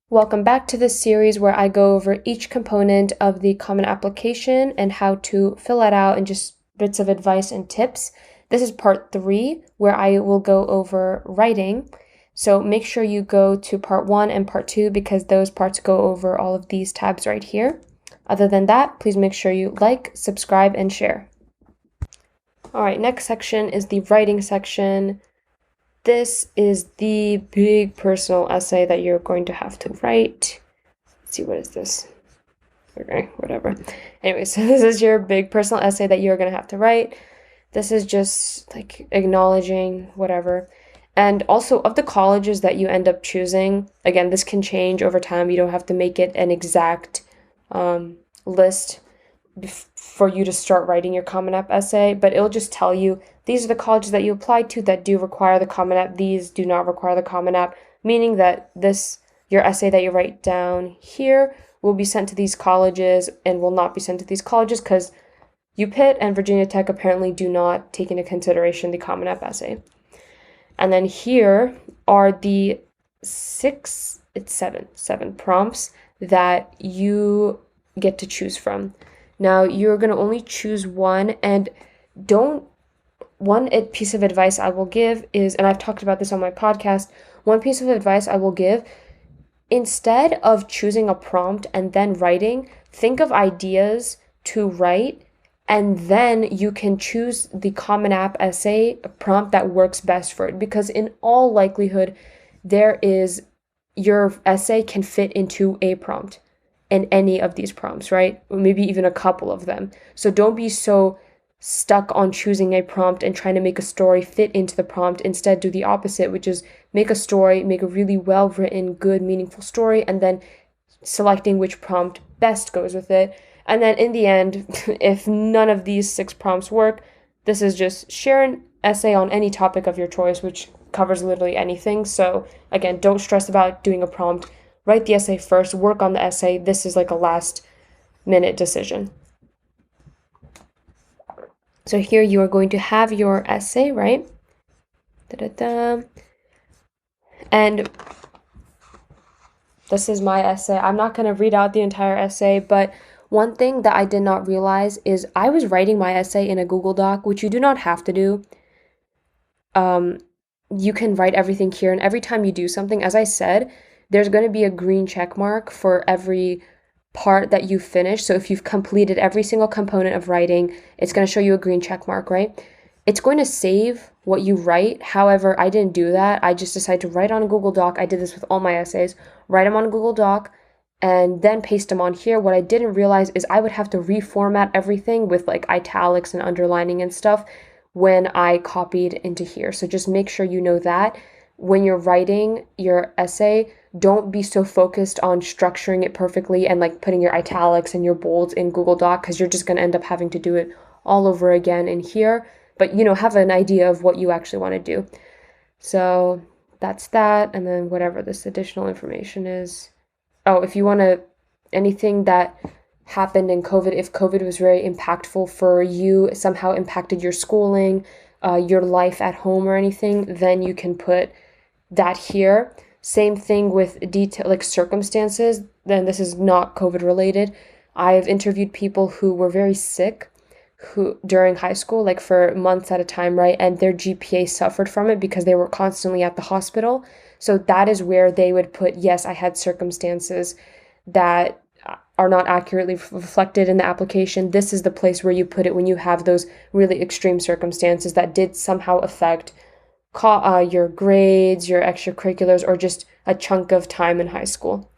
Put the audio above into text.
Welcome back to this series where I go over each component of the Common Application and how to fill it out and just bits of advice and tips. This is part 3 where I will go over writing. So make sure you go to part 1 and part 2 because those parts go over all of these tabs right here. Other than that, please make sure you like, subscribe, and share. All right, next section is the writing section. This is the big personal essay that you're going to have to write. Let's see, what is this? Okay, whatever. Anyway, so this is your big personal essay that you're going to have to write. This is just like acknowledging whatever. And also, of the colleges that you end up choosing, again, this can change over time. You don't have to make it an exact list for you to start writing your Common App essay, but it'll just tell you these are the colleges that you applied to that do require the Common App. These do not require the Common App, meaning that your essay that you write down here will be sent to these colleges and will not be sent to these colleges because UPitt and Virginia Tech apparently do not take into consideration the Common App essay. And then here are the seven prompts that you get to choose from. Now, you're going to only choose one, and one piece of advice I will give is, and I've talked about this on my podcast, one piece of advice I will give, instead of choosing a prompt and then writing, think of ideas to write, and then you can choose the Common App essay prompt that works best for it, because in all likelihood, your essay can fit into a prompt. In any of these prompts, right? Or maybe even a couple of them. So don't be so stuck on choosing a prompt and trying to make a story fit into the prompt. Instead, do the opposite, which is make a really well-written, good, meaningful story, and then selecting which prompt best goes with it. And then in the end, if none of these 6 prompts work, this is just share an essay on any topic of your choice, which covers literally anything. So again, don't stress about doing a prompt. Write the essay first, work on the essay. This is like a last-minute decision. So here you are going to have your essay, right? And this is my essay. I'm not going to read out the entire essay, but one thing that I did not realize is I was writing my essay in a Google Doc, which you do not have to do. You can write everything here, and every time you do something, as I said, there's going to be a green check mark for every part that you finish. So if you've completed every single component of writing, it's going to show you a green check mark, right? It's going to save what you write. However, I didn't do that. I just decided to write on a Google Doc. I did this with all my essays. Write them on a Google Doc and then paste them on here. What I didn't realize is I would have to reformat everything with like italics and underlining and stuff when I copied into here. So just make sure you know that when you're writing your essay, don't be so focused on structuring it perfectly and like putting your italics and your bolds in Google Doc, because you're just going to end up having to do it all over again in here. But, have an idea of what you actually want to do. So that's that. And then whatever this additional information is. Oh, if you want anything that happened in COVID, if COVID was very impactful for you, somehow impacted your schooling, your life at home or anything, then you can put that here. Same thing with detail, like circumstances. Then this is not COVID related. I've interviewed people who were very sick during high school, like for months at a time, right? And their GPA suffered from it because they were constantly at the hospital. So that is where they would put, yes, I had circumstances that are not accurately reflected in the application. This is the place where you put it when you have those really extreme circumstances that did somehow affect your grades, your extracurriculars, or just a chunk of time in high school.